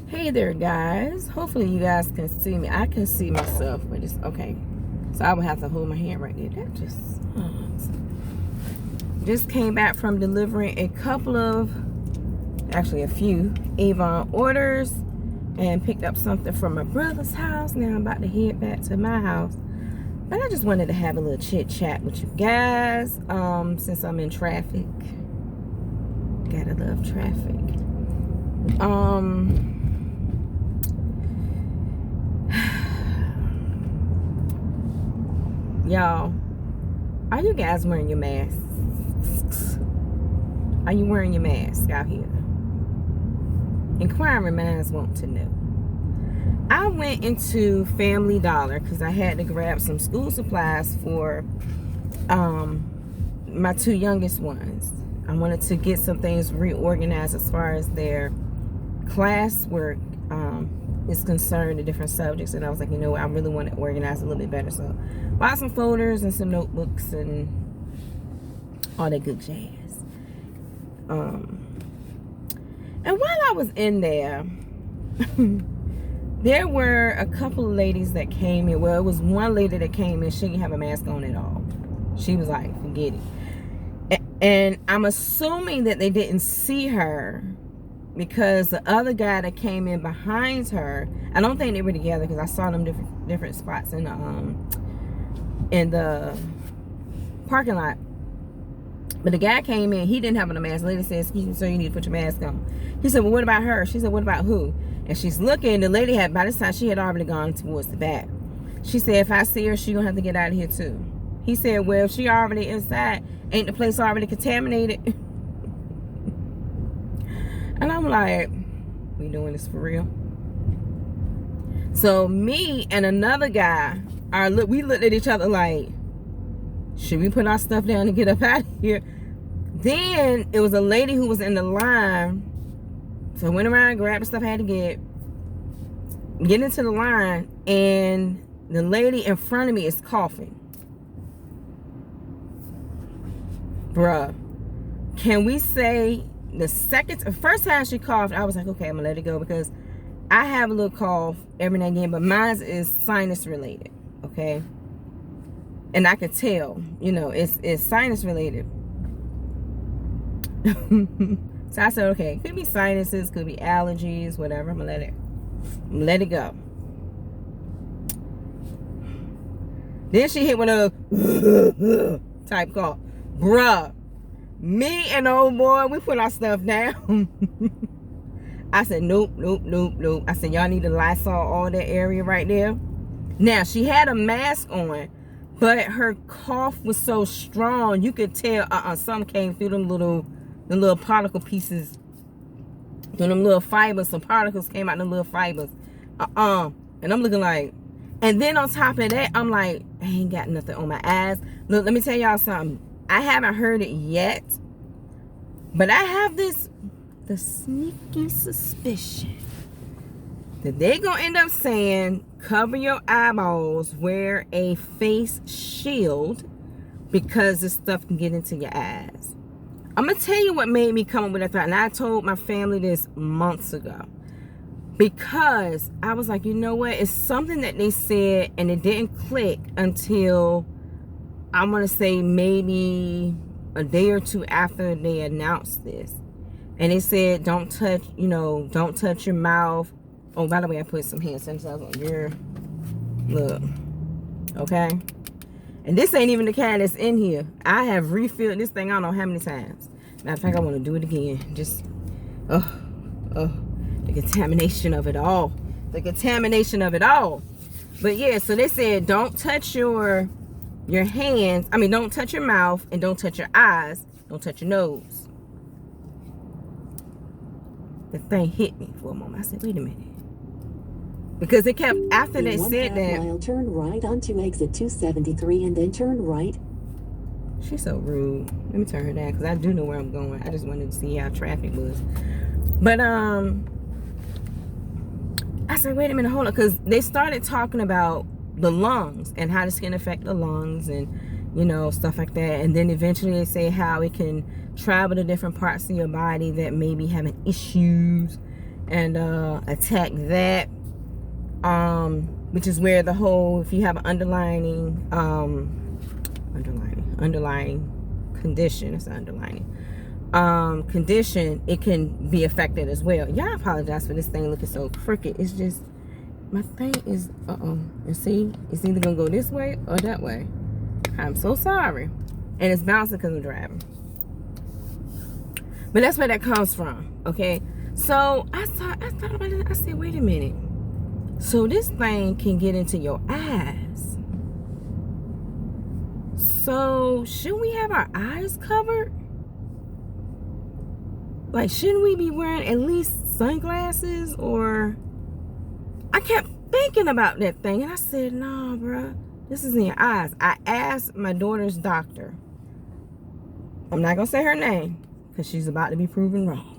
Hey there, guys. Hopefully you guys can see me. I can see myself, but it's okay. So I would have to hold my hand right there. That just came back from delivering a few Avon orders and picked up something from my brother's house. Now I'm about to head back to my house. But I just wanted to have a little chit chat with you guys since I'm in traffic. Gotta love traffic. Y'all, are you guys wearing your masks? Are you wearing your mask out here? Inquiring minds want to know. I went into Family Dollar because I had to grab some school supplies for my two youngest ones. I wanted to get some things reorganized as far as their classwork is concerned, the different subjects, and I was like, you know what, I really want to organize a little bit better. So bought some folders and some notebooks and all that good jazz. And while I was in there, there were a couple of ladies that came in. Well, it was one lady that came in. She didn't have a mask on at all. She was like, forget it. And I'm assuming that they didn't see her because the other guy that came in behind her, I don't think they were together because I saw them different spots in the parking lot. But the guy came in, he didn't have on a mask. The lady said, excuse me, sir, you need to put your mask on. He said, well, what about her? She said, what about who? And she's looking. The lady had, by this time, she had already gone towards the back. She said, if I see her, she gonna have to get out of here too. He said, well, if she already inside, ain't the place already contaminated? And I'm like, we doing this for real? So me and another guy, we looked at each other like, should we put our stuff down and get up out of here? Then it was a lady who was in the line. So I went around, grabbed the stuff I had to get into the line, and the lady in front of me is coughing. Bruh, can we say the first time she coughed, I was like, okay, I'm gonna let it go because I have a little cough every now and again, but mine is sinus related, okay? And I could tell, you know, it's sinus related. So I said, okay, could be sinuses, could be allergies, whatever. I'm gonna let it go. Then she hit one of those type cough. Bruh, me and the old boy, we put our stuff down. I said, nope. I said, y'all need to Lysol all that area right there. Now, she had a mask on, but her cough was so strong, you could tell something came through the little particle pieces, through them little fibers. Some particles came out them little fibers. And I'm looking like, and then on top of that, I'm like, I ain't got nothing on my eyes. Look, let me tell y'all something. I haven't heard it yet, but I have the sneaky suspicion that they're gonna end up saying, cover your eyeballs, wear a face shield, because this stuff can get into your eyes. I'm gonna tell you what made me come up with that thought, and I told my family this months ago, because I was like, you know what, it's something that they said and it didn't click until I'm gonna say maybe a day or two after they announced this. And they said, don't touch your mouth. Oh, by the way, I put some hand sanitizer on your look. Okay? And this ain't even the kind that's in here. I have refilled this thing I don't know how many times. Matter of fact, I want to do it again. Just, the contamination of it all. The contamination of it all. But yeah, so they said, don't touch your hands. I mean, don't touch your mouth and don't touch your eyes. Don't touch your nose. The thing hit me for a moment. I said, wait a minute. Because it kept, after they said that. Mile, turn right onto exit 273 and then turn right. She's so rude. Let me turn her down because I do know where I'm going. I just wanted to see how traffic was. But I said, wait a minute, hold on. Because they started talking about the lungs and how this can affect the lungs and, you know, stuff like that. And then eventually they say how it can travel to different parts of your body that may be having issues. and attack that, which is where the whole, if you have an underlying condition, it's an underlying condition, it can be affected as well. Y'all apologize for this thing looking so crooked. It's just, my thing is, and see, it's either gonna go this way or that way. I'm so sorry. And it's bouncing because I'm driving. But that's where that comes from, okay? So I thought about it. I said, wait a minute. So this thing can get into your eyes. So shouldn't we have our eyes covered? Like, shouldn't we be wearing at least sunglasses? Or I kept thinking about that thing, and I said, nah, bruh, this is in your eyes. I asked my daughter's doctor. I'm not gonna say her name because she's about to be proven wrong.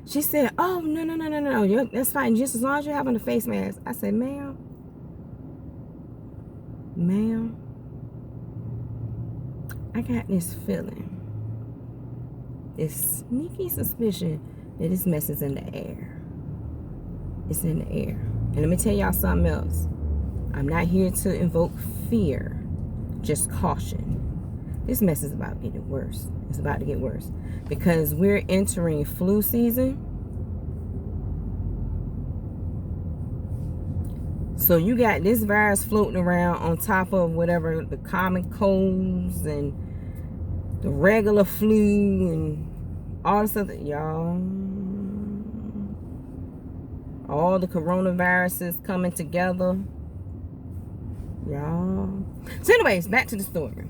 She said, oh, no, that's fine, just as long as you're having a face mask. I said, ma'am, I got this feeling, this sneaky suspicion that this mess is in the air. It's in the air. And let me tell y'all something else. I'm not here to invoke fear, just caution. This mess is about to get worse. It's about to get worse because we're entering flu season. So you got this virus floating around on top of whatever the common colds and the regular flu and all this other, y'all. All the coronaviruses coming together, y'all. So anyways, back to the story.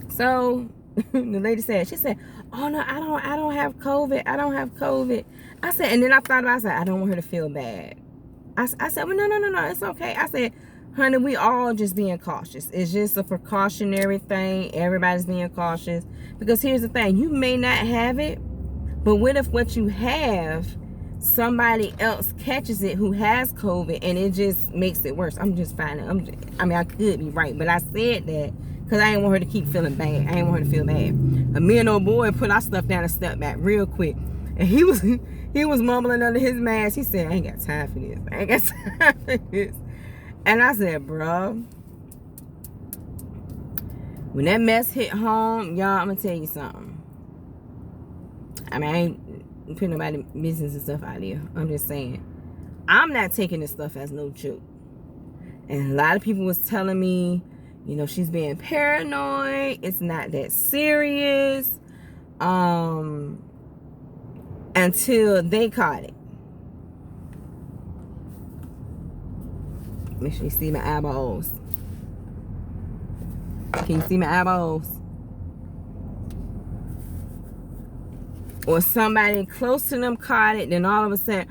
So the lady said, she said, oh no, I don't have COVID. I don't have COVID. I said, and then I thought about it, I said, I don't want her to feel bad. I said, well, no, it's okay. I said, honey, we all just being cautious. It's just a precautionary thing. Everybody's being cautious. Because here's the thing, you may not have it, but what if what you have, somebody else catches it who has COVID and it just makes it worse? I'm just finding, I mean, I could be right, but I said that because I didn't want her to keep feeling bad. I didn't want her to feel bad. And me and old boy put our stuff down and stepped back real quick. And he was mumbling under his mask. He said, I ain't got time for this. I ain't got time for this. And I said, bro, when that mess hit home, y'all, I'm going to tell you something. I mean, I ain't putting nobody business and stuff out there. I'm just saying, I'm not taking this stuff as no joke. And a lot of people was telling me, you know, she's being paranoid. It's not that serious. Until they caught it. Make sure you see my eyeballs. Can you see my eyeballs? Or somebody close to them caught it, then all of a sudden,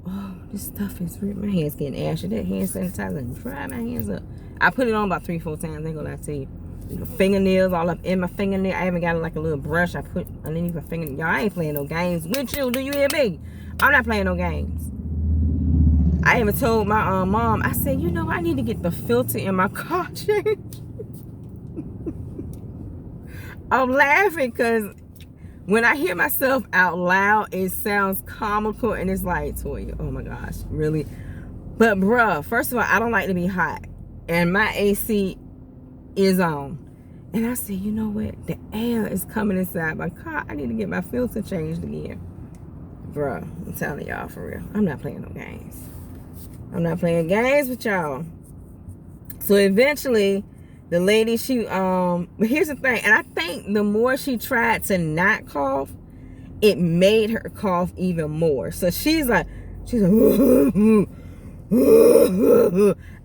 oh, this stuff is real. My hand's getting ashy. That hand sanitizer dry my hands up. I put it on about 3-4 times. I ain't gonna lie to you. You know, fingernails all up in my fingernail. I even got like a little brush I put underneath my fingernail. Y'all, I ain't playing no games with you. Do you hear me? I'm not playing no games. I even told my mom, I said, you know, I need to get the filter in my car changed. I'm laughing because when I hear myself out loud, it sounds comical and it's like, Toya, oh my gosh, really? But bruh, first of all, I don't like to be hot. And my AC is on. And I said, you know what? The air is coming inside my car. I need to get my filter changed again. Bruh, I'm telling y'all for real. I'm not playing no games. I'm not playing games with y'all. So eventually, the lady, she, but here's the thing. And I think the more she tried to not cough, it made her cough even more. So she's like,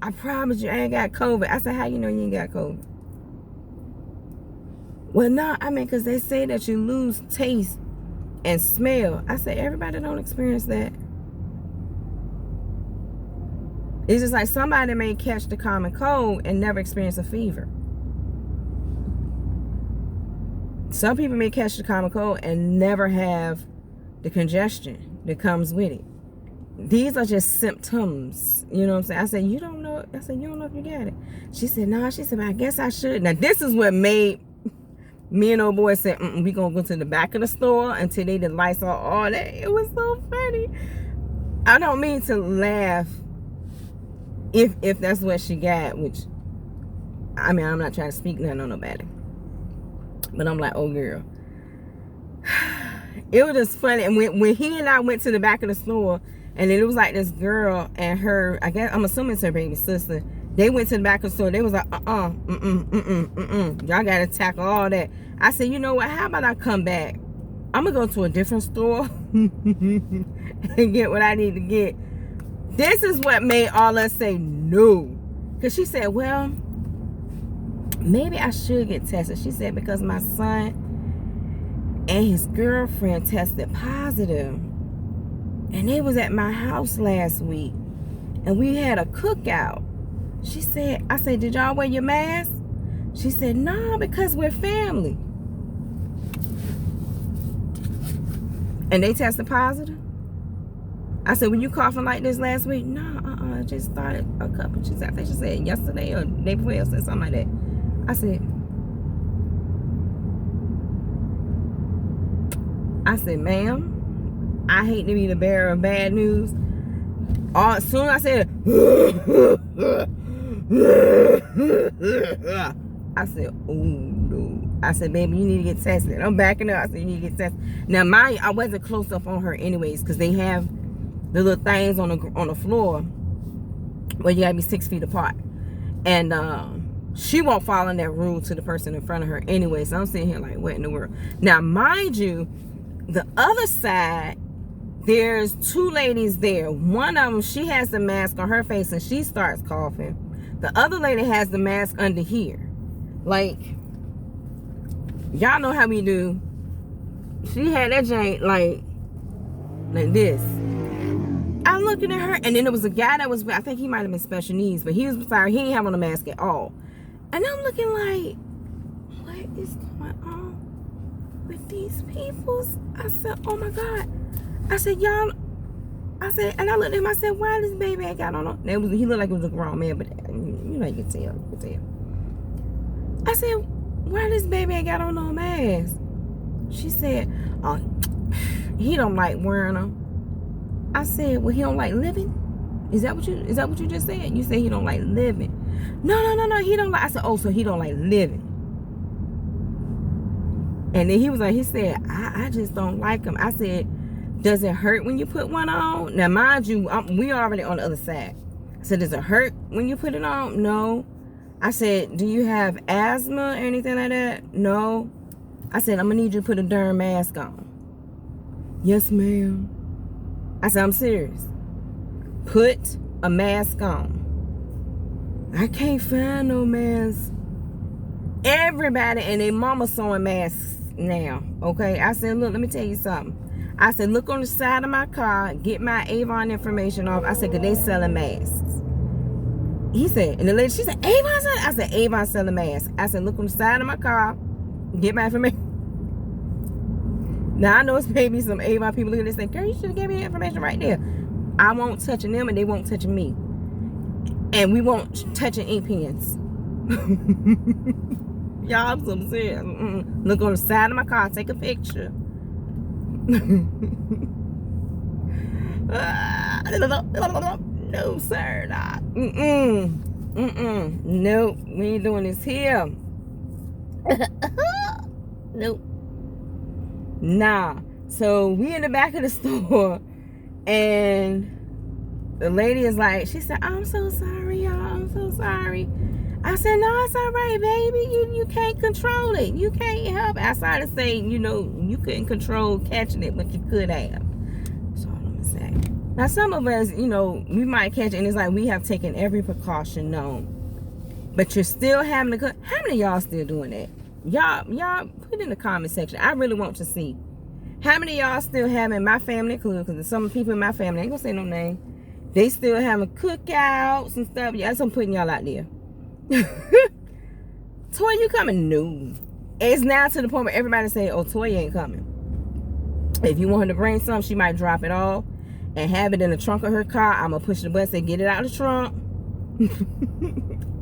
I promise you I ain't got COVID. I said, how you know you ain't got COVID? Well, no, I mean, because they say that you lose taste and smell. I said, everybody don't experience that. It's just like somebody may catch the common cold and never experience a fever. Some people may catch the common cold and never have the congestion that comes with it. These are just symptoms. You know what I'm saying? I said, you don't know. I said, you don't know if you got it. She said, no. She said, I guess I should. Now, this is what made Me and old boy said, we gonna go to the back of the store until they did lights on all that. It was so funny. I don't mean to laugh if that's what she got, which, I mean, I'm not trying to speak nothing on nobody. But I'm like, oh girl. It was just funny. And when he and I went to the back of the store, and it was like this girl and her, I guess, I'm assuming it's her baby sister. They went to the back of the store. They was like, y'all gotta tackle all that. I said, you know what? How about I come back? I'm gonna go to a different store and get what I need to get. This is what made all us say no. Because she said, well, maybe I should get tested. She said, because my son and his girlfriend tested positive. And they was at my house last week. And we had a cookout. She said, I said, did y'all wear your mask? She said, no, because we're family. And they tested positive? I said, were you coughing like this last week? No, I just started a couple. She said, I think she said yesterday or the day before yesterday, something like that. I said, ma'am, I hate to be the bearer of bad news. As soon as I said, I said, oh no. I said, baby, you need to get tested. I'm backing up. I said, you need to get tested. Now, I wasn't close up on her anyways, because they have the little things on the floor where you gotta be 6 feet apart. And she won't follow that rule to the person in front of her anyway. So I'm sitting here like, what in the world? Now, mind you, the other side, there's two ladies there. One of them, she has the mask on her face and she starts coughing. The other lady has the mask under here. Like, y'all know how we do. She had that jank like this. I'm looking at her, and then there was a guy that was, I think he might have been special needs, but he was sorry, he didn't have on a mask at all. And I'm looking like, what is going on with these people? I said, oh my God. I said, y'all, I said, and I looked at him, I said, why this baby ain't got on? He looked like he was a grown man, but you know, you can tell. I said, why this baby ain't got on no mask? She said, oh, he don't like wearing them. I said, well, he don't like living? Is that what you just said? You said he don't like living. No, he don't like. I said, oh, so he don't like living. And then he was like, he said, I just don't like him. I said, does it hurt when you put one on? Now, mind you, we already on the other side. I said, does it hurt when you put it on? No. I said, do you have asthma or anything like that? No. I said, I'm going to need you to put a darn mask on. Yes, ma'am. I said, I'm serious. Put a mask on. I can't find no mask. Everybody and their mama sewing masks now. Okay? I said, look, let me tell you something. I said, look on the side of my car, get my Avon information off. I said, because they selling masks. He said, and the lady, she said, Avon selling? I said, Avon selling masks. I said, look on the side of my car, get my information. Now, I know it's maybe some Avon people looking at this saying, girl, you should have gave me the information right there. I won't touching them and they won't touching me. And we won't touching ink pens. Y'all, I'm so serious. Look on the side of my car, take a picture. No, sir, not. Nope, we ain't doing this here. Nope. Nah. So we in the back of the store, and the lady is like, she said, I'm so sorry, y'all. I'm so sorry. I said, no, it's all right, baby. You can't control it. You can't help it. I started saying, you know, you couldn't control catching it, but you could have. That's all I'm gonna say. Now, some of us, you know, we might catch it, and it's like we have taken every precaution known. But you're still having to. How many of y'all still doing that? Y'all put in the comment section. I really want to see. How many of y'all still having, my family included, because some people in my family, I ain't gonna say no name, they still having cookouts and stuff. Yeah, so I'm putting y'all out there. Toy, you coming? No. It's now to the point where everybody say, oh, Toy ain't coming. If you want her to bring something, she might drop it off and have it in the trunk of her car. I'm gonna push the button, say, get it out of the trunk.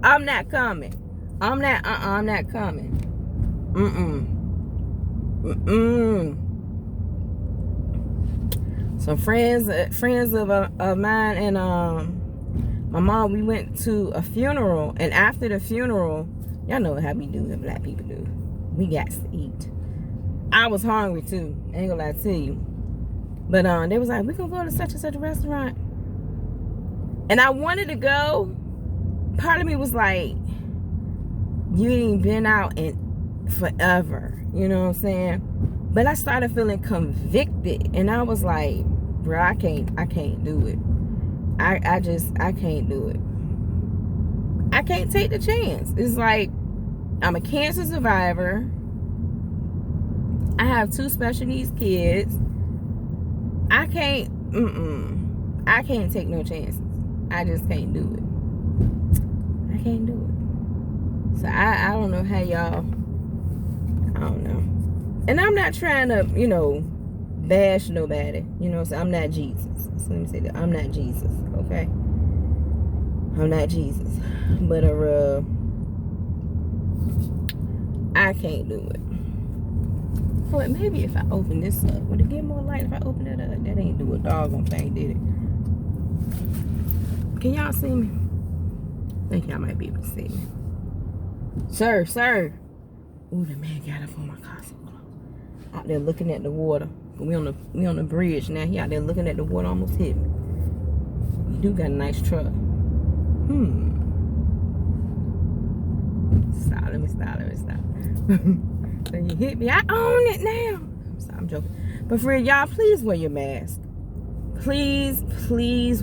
I'm not coming. I'm not coming. Some friends of mine and my mom, we went to a funeral, and after the funeral, y'all know how we do, what black people do. We got to eat. I was hungry too. I ain't gonna lie to you. But they was like, we gonna go to such and such a restaurant. And I wanted to go. Part of me was like, you ain't been out in forever. You know what I'm saying? But I started feeling convicted. And I was like, bro, I can't do it. I can't do it. I can't take the chance. It's like, I'm a cancer survivor. I have 2 special needs kids. I can't take no chances. I just can't do it. I can't do it. So I don't know how y'all, I don't know. And I'm not trying to, bash nobody. So I'm not Jesus. So let me say that. I'm not Jesus, okay? I'm not Jesus. But I can't do it. Oh, maybe if I open this up, would it get more light if I open it up? That ain't do a doggone thing, did it? Can y'all see me? I think y'all might be able to see me. Sir. Ooh, the man got up on my car so close. Out there looking at the water. We on the bridge now. He out there looking at the water, almost hit me. You do got a nice truck. Stop. Let me stop. So you hit me. I own it now. I'm joking. But for y'all, please wear your mask. Please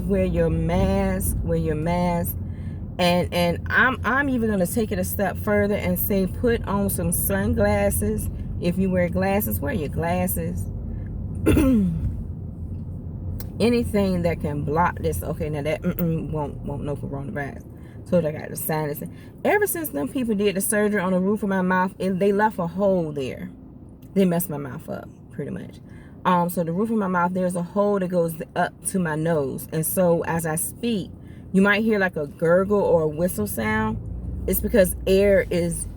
wear your mask. Wear your mask. And I'm even gonna take it a step further and say put on some sunglasses. If you wear glasses, wear your glasses. Anything that can block this. Okay, now that won't no coronavirus. So I got the sinus. Ever since them people did the surgery on the roof of my mouth, they left a hole there. They messed my mouth up, pretty much. So the roof of my mouth, there's a hole that goes up to my nose. And so as I speak, you might hear like a gurgle or a whistle sound. It's because air is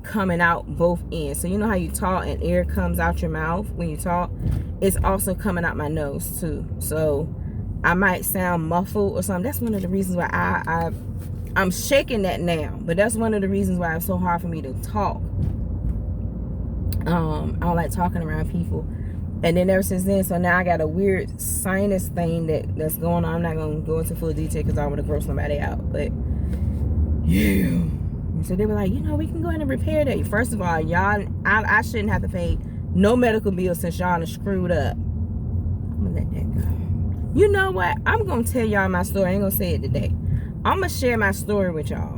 coming out both ends. So you know how you talk and air comes out your mouth when you talk? It's also coming out my nose too. So I might sound muffled or something. That's one of the reasons why I'm shaking that now. But that's one of the reasons why it's so hard for me to talk. I don't like talking around people. And then ever since then, so now I got a weird sinus thing that's going on. I'm not going to go into full detail because I don't want to gross somebody out. But yeah. So they were like, we can go in and repair that. First of all, y'all, I shouldn't have to pay no medical bill since y'all are screwed up. I'm going to let that go. You know what? I'm going to tell y'all my story. I ain't going to say it today. I'm going to share my story with y'all.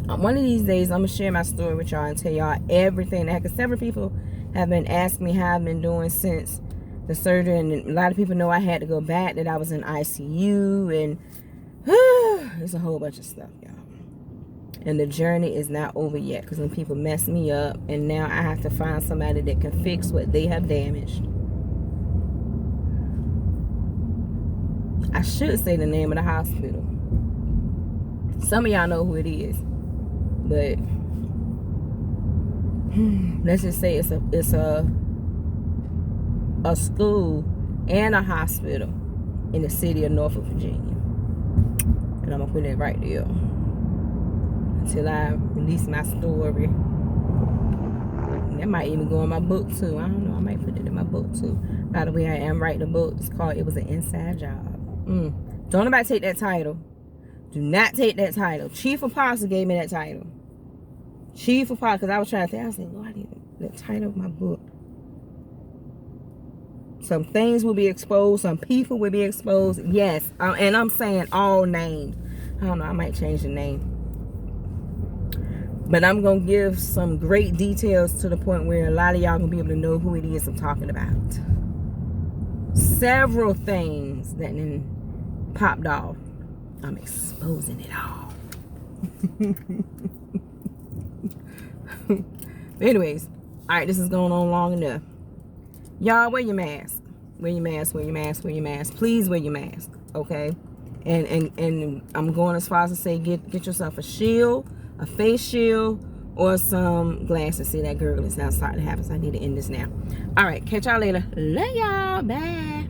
One of these days, I'm going to share my story with y'all and tell y'all everything. Because several people have been asking me how I've been doing since the surgery. And a lot of people know I had to go back, that I was in ICU. And there's a whole bunch of stuff, y'all. And the journey is not over yet. Because when people mess me up, and now I have to find somebody that can fix what they have damaged. I should say the name of the hospital. Some of y'all know who it is. But let's just say it's a school and a hospital in the city of Norfolk, Virginia. And I'm gonna put it right there until I release my story. That might even go in my book too. I don't know. I might put it in my book too. By the way, I am writing a book. It's called "It Was an Inside Job." Don't nobody take that title. Do not take that title. Chief Apostle gave me that title. Chief Apostle, because I was trying to think. I was like, Lord, I need the title of my book. Some things will be exposed. Some people will be exposed. Yes. And I'm saying all names. I don't know. I might change the name. But I'm going to give some great details to the point where a lot of y'all going to be able to know who it is I'm talking about. Several things that then popped off. I'm exposing it all. Anyways, all right, this is going on long enough. Y'all, wear your mask. Wear your mask, wear your mask, wear your mask. Please wear your mask, okay? And I'm going as far as to say get yourself a shield, a face shield, or some glasses. See, that gurgle is now starting to happen, so I need to end this now. All right, catch y'all later. Love y'all. Bye.